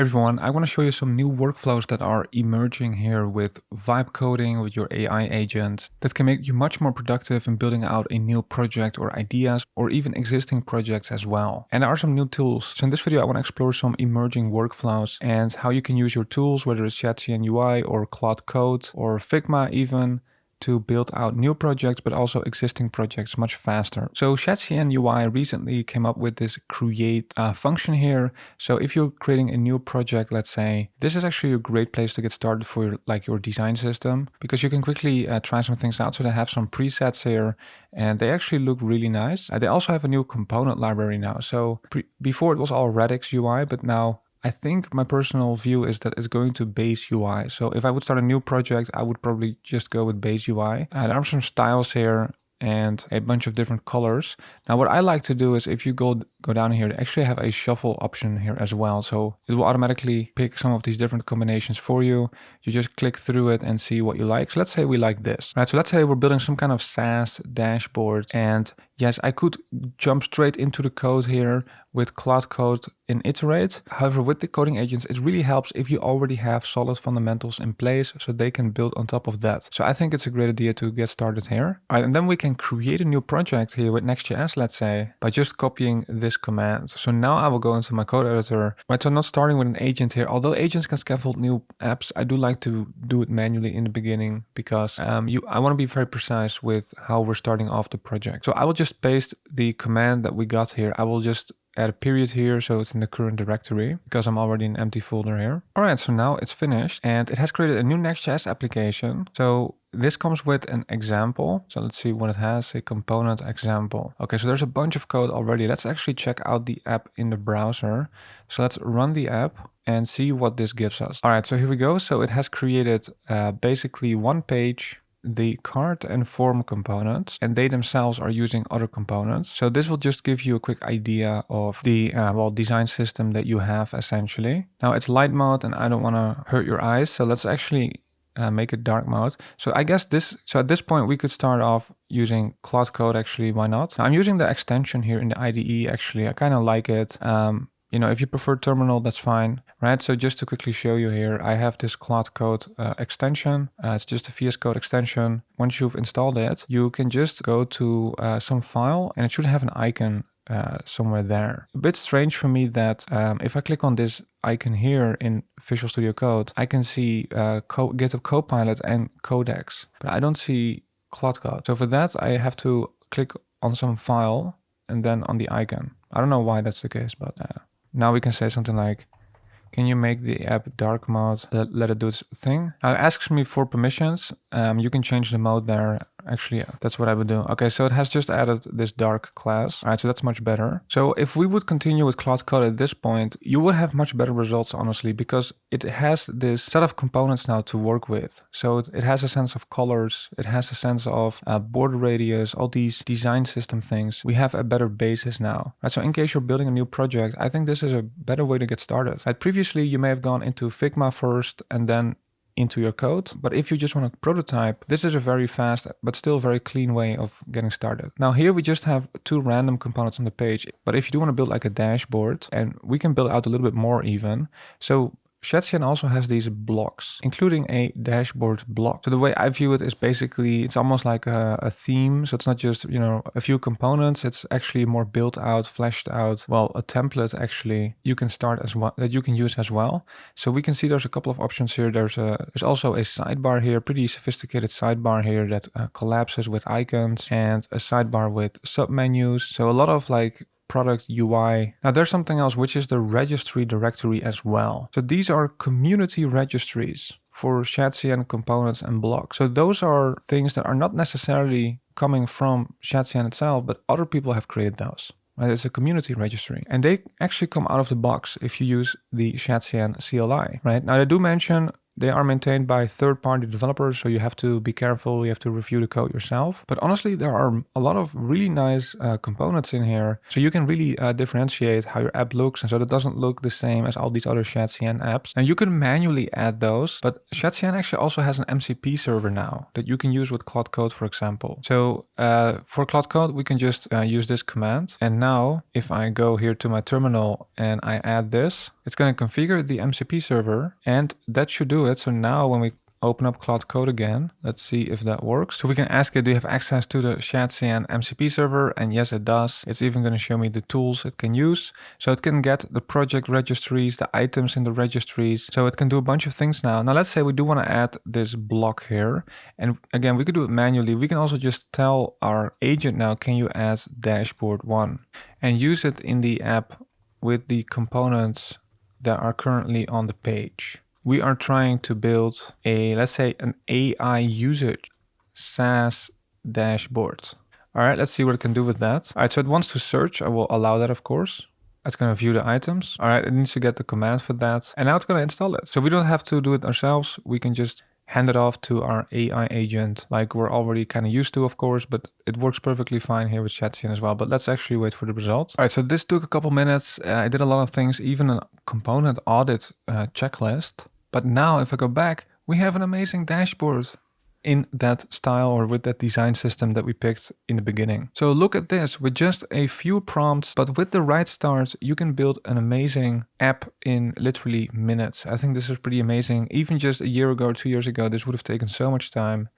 Everyone, I want to show you some new workflows that are emerging here with vibe coding, with your AI agents that can make you much more productive in building out a new project or ideas or even existing projects as well. And there are some new tools. So in this video, I want to explore some emerging workflows and how you can use your tools, whether it's Shadcn UI or Claude Code or Figma even, to build out new projects, but also existing projects much faster. So Shadcn UI recently came up with this create function here. So if you're creating a new project, let's say, this is actually a great place to get started for your design system, because you can quickly try some things out. So they have some presets here and they actually look really nice. They also have a new component library now. So before it was all Radix UI, but now I think my personal view is that it's going to base UI. So if I would start a new project, I would probably just go with base UI. There are some styles here and a bunch of different colors. Now what I like to do is if you go down here, they actually have a shuffle option here as well. So it will automatically pick some of these different combinations for you. You just click through it and see what you like. So let's say we like this, right? So let's say we're building some kind of SaaS dashboard, and yes, I could jump straight into the code here with Claude Code in iterate. However, with the coding agents, it really helps if you already have solid fundamentals in place so they can build on top of that. So I think it's a great idea to get started here. All right, and then we can create a new project here with Next.js, let's say, by just copying this command. So now I will go into my code editor, right? So I'm not starting with an agent here. Although agents can scaffold new apps, I do like to do it manually in the beginning because I want to be very precise with how we're starting off the project. So I will just paste the command that we got here. I will just add a period here so it's in the current directory because I'm already in an empty folder here. All right, so now it's finished and it has created a new Next.js application. So this comes with an example. So let's see what it has, a component example. Okay, so there's a bunch of code already. Let's actually check out the app in the browser. So let's run the app and see what this gives us. All right, so here we go. So it has created basically one page, the card and form components, and they themselves are using other components. So this will just give you a quick idea of the design system that you have essentially. Now it's light mode and I don't want to hurt your eyes, so let's actually make it dark mode. So I guess at this point we could start off using Claude Code. Actually, why not? Now, I'm using the extension here in the IDE. Actually, I kind of like it. You know, if you prefer terminal, that's fine, right? So just to quickly show you here, I have this Claude Code extension. It's just a VS Code extension. Once you've installed it, you can just go to some file and it should have an icon somewhere there. A bit strange for me that if I click on this icon here in Visual Studio Code, I can see GitHub Copilot and Codex, but I don't see Claude Code. So for that, I have to click on some file and then on the icon. I don't know why that's the case, but now we can say something like, can you make the app dark mode? Let it do its thing. Now it asks me for permissions. You can change the mode there. Actually, yeah, that's what I would do. Okay, so it has just added this dark class. All right, so that's much better. So if we would continue with Claude Code at this point, you would have much better results, honestly, because it has this set of components now to work with. So it has a sense of colors. It has a sense of border radius, all these design system things. We have a better basis now. Right, so in case you're building a new project, I think this is a better way to get started. Right, previously, you may have gone into Figma first and then into your code. But if you just want to prototype, this is a very fast but still very clean way of getting started. Now here we just have two random components on the page. But if you do want to build like a dashboard, and we can build out a little bit more even. So Shadcn also has these blocks, including a dashboard block. So the way I view it is basically, it's almost like a theme. So it's not just, you know, a few components. It's actually more built out, fleshed out. Well, a template actually you can start as well, that you can use as well. So we can see there's a couple of options here. There's also a sidebar here, pretty sophisticated sidebar here that collapses with icons, and a sidebar with submenus. So a lot of like product UI. Now there's something else, which is the registry directory as well. So these are community registries for Shadcn components and blocks. So those are things that are not necessarily coming from Shadcn itself, but other people have created those. Right? It's a community registry, and they actually come out of the box if you use the Shadcn CLI. Right now, they do mention they are maintained by third-party developers, so you have to be careful. You have to review the code yourself. But honestly, there are a lot of really nice components in here. So you can really differentiate how your app looks, and so that doesn't look the same as all these other Shadcn apps. And you can manually add those, but Shadcn actually also has an MCP server now that you can use with Claude Code, for example. So for Claude Code, we can just use this command. And now, if I go here to my terminal and I add this, It's going to configure the MCP server, and that should do it. So now when we open up Claude Code again, let's see if that works. So we can ask it, do you have access to the Shadcn MCP server? And yes, it does. It's even going to show me the tools it can use. So it can get the project registries, the items in the registries. So it can do a bunch of things now. Now let's say we do want to add this block here. And again, we could do it manually. We can also just tell our agent now, can you add dashboard 1 and use it in the app with the components that are currently on the page. We are trying to build a, let's say, an AI usage SaaS dashboard. All right, let's see what it can do with that. All right, so it wants to search. I will allow that, of course. It's going to view the items. All right, it needs to get the command for that. And now it's going to install it. So we don't have to do it ourselves. We can just hand it off to our AI agent like we're already kind of used to, of course, but it works perfectly fine here with Shadcn as well. But let's actually wait for the results. All right, so this took a couple minutes. I did a lot of things, even a component audit checklist. But now if I go back, we have an amazing dashboard in that style or with that design system that we picked in the beginning. So look at this, with just a few prompts, but with the right start, you can build an amazing app in literally minutes. I think this is pretty amazing. Even just a year ago, 2 years ago, this would have taken so much time.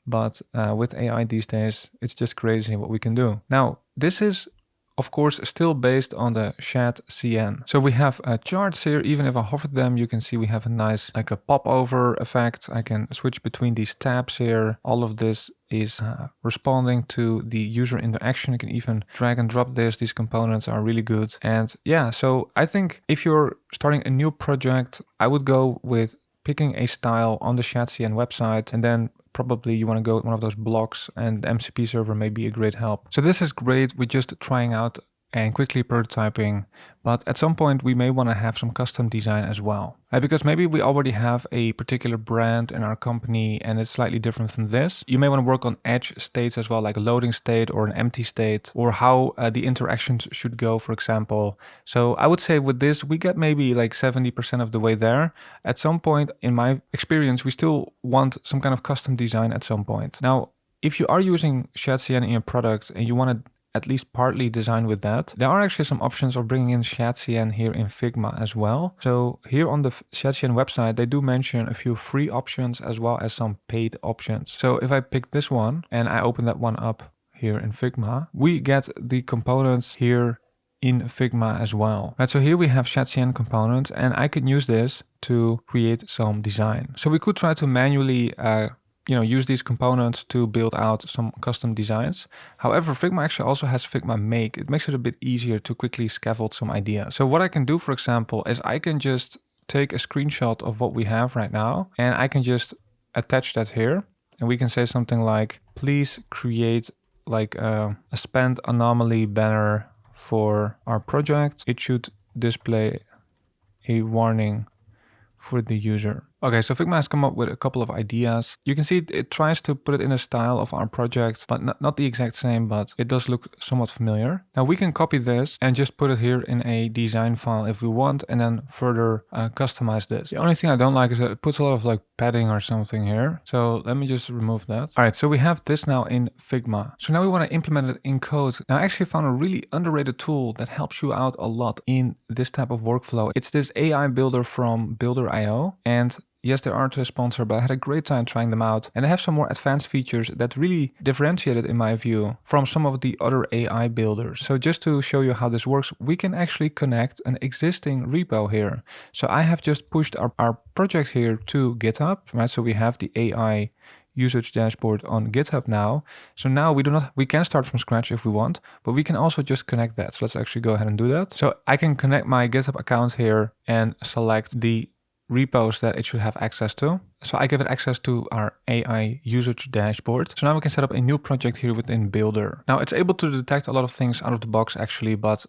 But with AI these days, it's just crazy what we can do. Now, this is of course still based on the Shadcn. So we have charts here. Even if I hover them, you can see we have a nice like a popover effect. I can switch between these tabs here. All of this is responding to the user interaction. You can even drag and drop this. These components are really good. And yeah, so I think if you're starting a new project, I would go with picking a style on the Shadcn website, and then probably you want to go with one of those blocks, and the MCP server may be a great help. So this is great with just trying out and quickly prototyping, but at some point we may want to have some custom design as well. Because maybe we already have a particular brand in our company and it's slightly different from this. You may want to work on edge states as well, like a loading state or an empty state, or how the interactions should go, for example. So I would say with this, we get maybe like 70% of the way there. At some point, in my experience, we still want some kind of custom design at some point. Now, if you are using Shadcn in your product and you want to at least partly design with that, there are actually some options of bringing in Shadcn here in Figma as well. So here on the Shadcn website, they do mention a few free options as well as some paid options. So if I pick this one and I open that one up here in Figma, we get the components here in Figma as well. Right, so here we have Shadcn components, and I can use this to create some design. So we could try to manually use these components to build out some custom designs. However, Figma actually also has Figma Make. It makes it a bit easier to quickly scaffold some ideas. So what I can do, for example, is I can just take a screenshot of what we have right now, and I can just attach that here. And we can say something like, please create like a spend anomaly banner for our project. It should display a warning for the user. Okay, so Figma has come up with a couple of ideas. You can see it tries to put it in a style of our project, but not the exact same, but it does look somewhat familiar. Now we can copy this and just put it here in a design file if we want, and then further customize this. The only thing I don't like is that it puts a lot of like padding or something here. So let me just remove that. All right, so we have this now in Figma. So now we want to implement it in code. Now I actually found a really underrated tool that helps you out a lot in this type of workflow. It's this AI builder from Builder.io, and yes, they aren't a sponsor, but I had a great time trying them out. And they have some more advanced features that really differentiate it, in my view, from some of the other AI builders. So just to show you how this works, we can actually connect an existing repo here. So I have just pushed our project here to GitHub, right? So we have the AI usage dashboard on GitHub now. So now we can start from scratch if we want, but we can also just connect that. So let's actually go ahead and do that. So I can connect my GitHub account here and select the repos that it should have access to. So I give it access to our AI usage dashboard. So now we can set up a new project here within Builder. Now it's able to detect a lot of things out of the box actually, but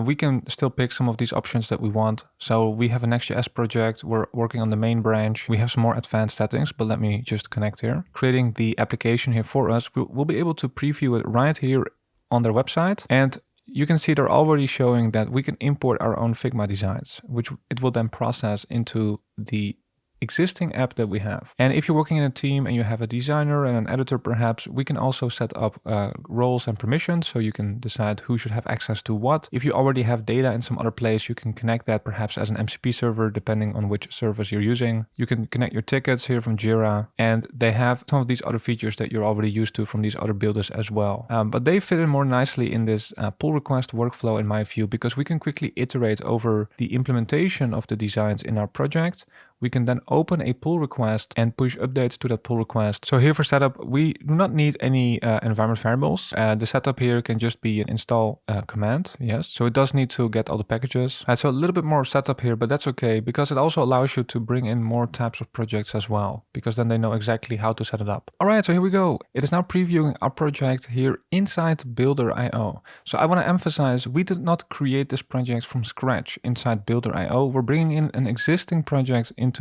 we can still pick some of these options that we want. So we have a Next.js project. We're working on the main branch. We have some more advanced settings, but let me just connect here. Creating the application here for us. We'll be able to preview it right here on their website. And you can see they're already showing that we can import our own Figma designs, which it will then process into the existing app that we have. And if you're working in a team and you have a designer and an editor perhaps, we can also set up roles and permissions, so you can decide who should have access to what. If you already have data in some other place, you can connect that perhaps as an MCP server, depending on which service you're using. You can connect your tickets here from Jira, and they have some of these other features that you're already used to from these other builders as well. But they fit in more nicely in this pull request workflow in my view, because we can quickly iterate over the implementation of the designs in our project. We can then open a pull request and push updates to that pull request. So here for setup, we do not need any environment variables. The setup here can just be an install command, yes. So it does need to get all the packages. So a little bit more setup here, but that's okay, because it also allows you to bring in more types of projects as well, because then they know exactly how to set it up. All right, so here we go. It is now previewing our project here inside Builder.io. So I want to emphasize, we did not create this project from scratch inside Builder.io. We're bringing in an existing project into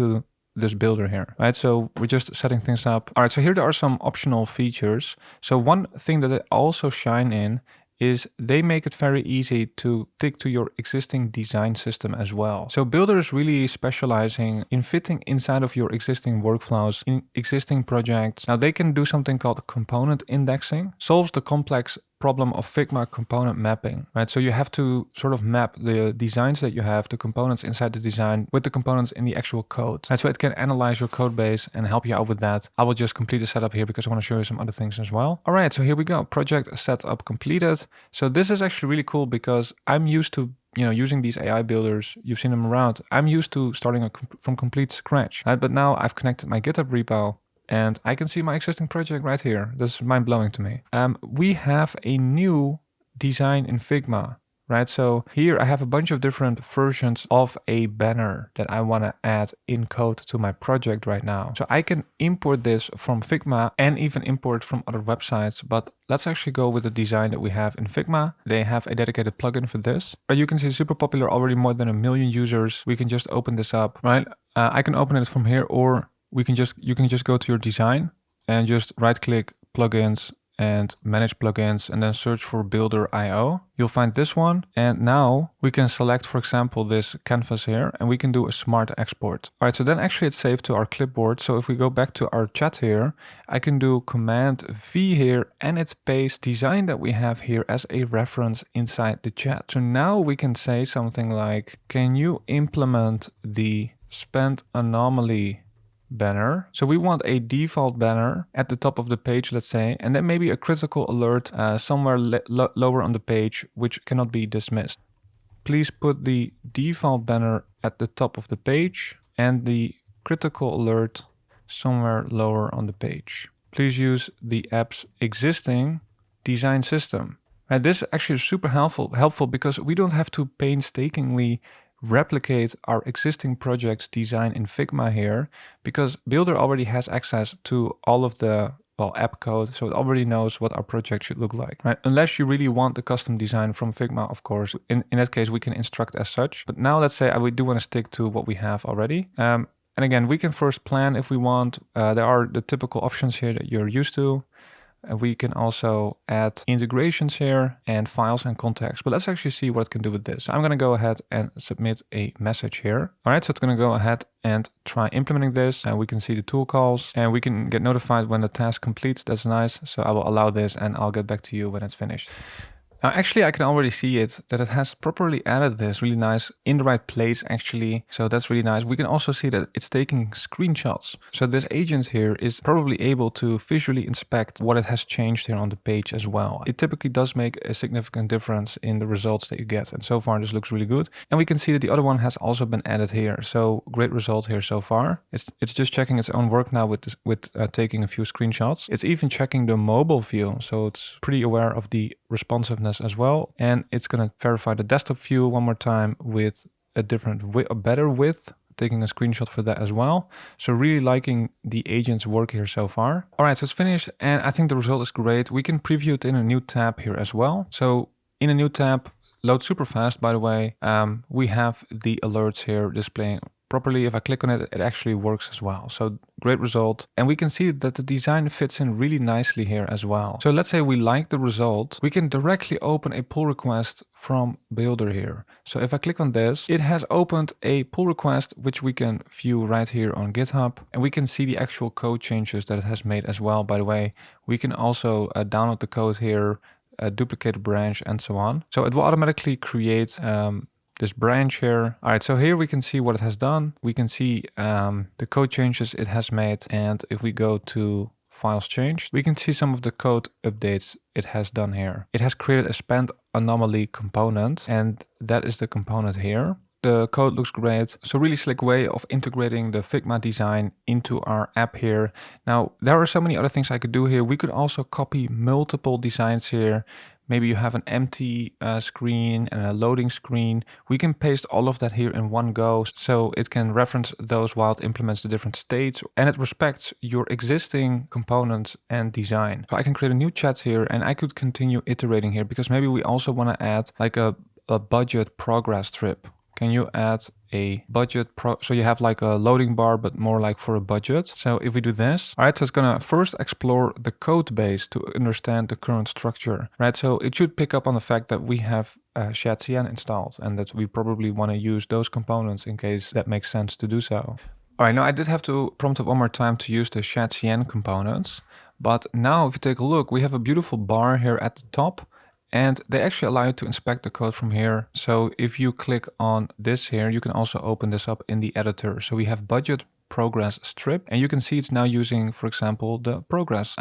this builder here, right? So we're just setting things up. All right, so here there are some optional features. So one thing that they also shine in is they make it very easy to stick to your existing design system as well. So Builder is really specializing in fitting inside of your existing workflows, in existing projects. Now they can do something called component indexing, solves the complex problem of Figma component mapping, right? So you have to sort of map the designs that you have, the components inside the design with the components in the actual code. And so it can analyze your code base and help you out with that. I will just complete the setup here because I want to show you some other things as well. All right, so here we go. Project setup completed. So this is actually really cool because I'm used to using these AI builders. You've seen them around. I'm used to starting from complete scratch, right? But now I've connected my GitHub repo and I can see my existing project right here. This is mind-blowing to me. We have a new design in Figma, right? So here I have a bunch of different versions of a banner that I want to add in code to my project right now. So I can import this from Figma and even import from other websites, but let's actually go with the design that we have in Figma. They have a dedicated plugin for this. But you can see super popular, already more than 1 million users. We can just open this up, right? I can open it from here, or you can just go to your design and just right click plugins and manage plugins and then search for Builder.io. You'll find this one. And now we can select, for example, this canvas here, and we can do a smart export. All right, so then actually it's saved to our clipboard. So if we go back to our chat here, I can do Command V here and it's paste design that we have here as a reference inside the chat. So now we can say something like, can you implement the spend anomaly banner? So we want a default banner at the top of the page, let's say, and then maybe a critical alert somewhere lower on the page, which cannot be dismissed. Please put the default banner at the top of the page and the critical alert somewhere lower on the page. Please use the app's existing design system. And this actually is super helpful because we don't have to painstakingly replicate our existing project's design in Figma here, because Builder already has access to all of the app code, so it already knows what our project should look like, right? Unless you really want the custom design from Figma, of course. In that case, we can instruct as such. But now let's say we do want to stick to what we have already. And again, we can first plan if we want. There are the typical options here that you're used to. We can also add integrations here and files and contacts, but let's actually see what it can do with this. I'm going to go ahead and submit a message here. All right, so it's going to go ahead and try implementing this, and we can see the tool calls and we can get notified when the task completes. That's nice. So I will allow this and I'll get back to you when it's finished. Now, actually, I can already see that it has properly added this really nice in the right place, actually. So that's really nice. We can also see that it's taking screenshots. So this agent here is probably able to visually inspect what it has changed here on the page as well. It typically does make a significant difference in the results that you get. And so far, this looks really good. And we can see that the other one has also been added here. So great result here so far. It's just checking its own work now with taking a few screenshots. It's even checking the mobile view. So it's pretty aware of the responsiveness as well, and it's going to verify the desktop view one more time with a better width, taking a screenshot for that as well. So really liking the agent's work here so far. All right, so it's finished, and I think the result is great. We can preview it in a new tab here as well. So in a new tab, loads super fast, by the way. We have the alerts here displaying properly, if I click on it, it actually works as well. So great result. And we can see that the design fits in really nicely here as well. So let's say we like the result. We can directly open a pull request from Builder here. So if I click on this, it has opened a pull request, which we can view right here on GitHub. And we can see the actual code changes that it has made as well. By the way, we can also download the code here, duplicate a branch and so on. So it will automatically create this branch here. All right, so here we can see what it has done. We can see the code changes it has made. And if we go to files changed, we can see some of the code updates it has done here. It has created a spend anomaly component, and that is the component here. The code looks great. So really slick way of integrating the Figma design into our app here. Now, there are so many other things I could do here. We could also copy multiple designs here. Maybe you have an empty screen and a loading screen. We can paste all of that here in one go, so it can reference those while it implements the different states, and it respects your existing components and design. So I can create a new chat here, and I could continue iterating here, because maybe we also want to add like a budget progress strip. Can you add a budget so you have like a loading bar, but more like for a budget? So if we do this, all right, so it's gonna first explore the code base to understand the current structure, right? So it should pick up on the fact that we have Shadcn installed, and that we probably want to use those components in case that makes sense to do so. All right, now I did have to prompt it one more time to use the Shadcn components, but now if you take a look, we have a beautiful bar here at the top. And they actually allow you to inspect the code from here. So if you click on this here, you can also open this up in the editor. So we have budget progress strip, and you can see it's now using, for example, the progress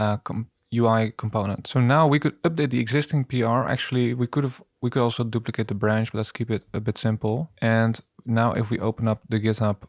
UI component. So now we could update the existing PR. Actually, we could also duplicate the branch, but let's keep it a bit simple. And now if we open up the GitHub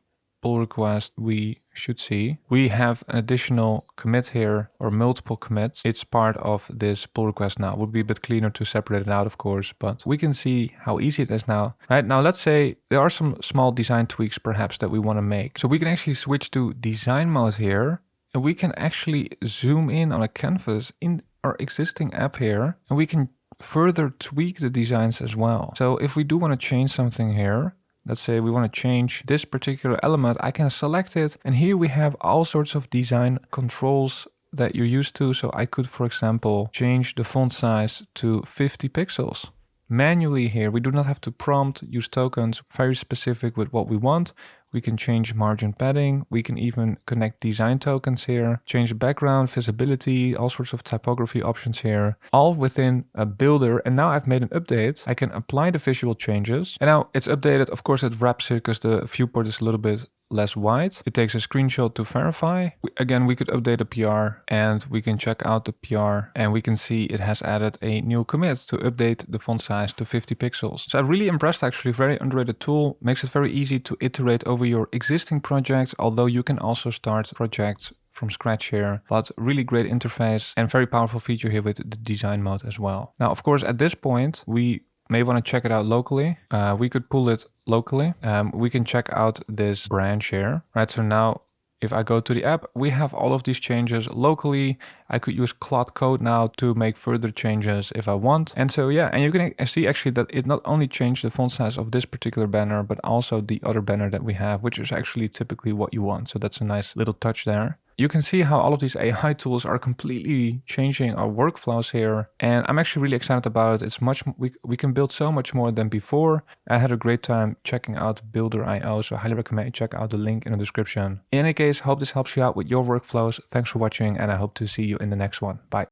pull request, we should see we have an additional commit here, or multiple commits. It's part of this pull request now. It would be a bit cleaner to separate it out, of course, but we can see how easy it is now. Right now, let's say there are some small design tweaks perhaps that we want to make. So we can actually switch to design mode here, and we can actually zoom in on a canvas in our existing app here, and we can further tweak the designs as well. So if we do want to change something here, let's say we want to change this particular element, I can select it. And here we have all sorts of design controls that you're used to. So I could, for example, change the font size to 50 pixels. Manually here, we do not have to prompt, use tokens, very specific with what we want. We can change margin padding. We can even connect design tokens here, change the background, visibility, all sorts of typography options here, all within a builder. And now I've made an update. I can apply the visual changes. And now it's updated. Of course, it wraps here because the viewport is a little bit less wide. It takes a screenshot to verify. Again, we could update a PR, and we can check out the PR, and we can see it has added a new commit to update the font size to 50 pixels. So I'm really impressed, actually. Very underrated tool. Makes it very easy to iterate over your existing projects, although you can also start projects from scratch here, but really great interface and very powerful feature here with the design mode as well. Now, of course, at this point, we may want to check it out locally. We could pull it locally. We can check out this branch here, right? So now if I go to the app, we have all of these changes locally. I could use Claude Code now to make further changes if I want. And so, yeah, and you can see actually that it not only changed the font size of this particular banner, but also the other banner that we have, which is actually typically what you want. So that's a nice little touch there. You can see how all of these AI tools are completely changing our workflows here. And I'm actually really excited about it. It's we can build so much more than before. I had a great time checking out Builder.io, so I highly recommend you check out the link in the description. In any case, hope this helps you out with your workflows. Thanks for watching, and I hope to see you in the next one. Bye.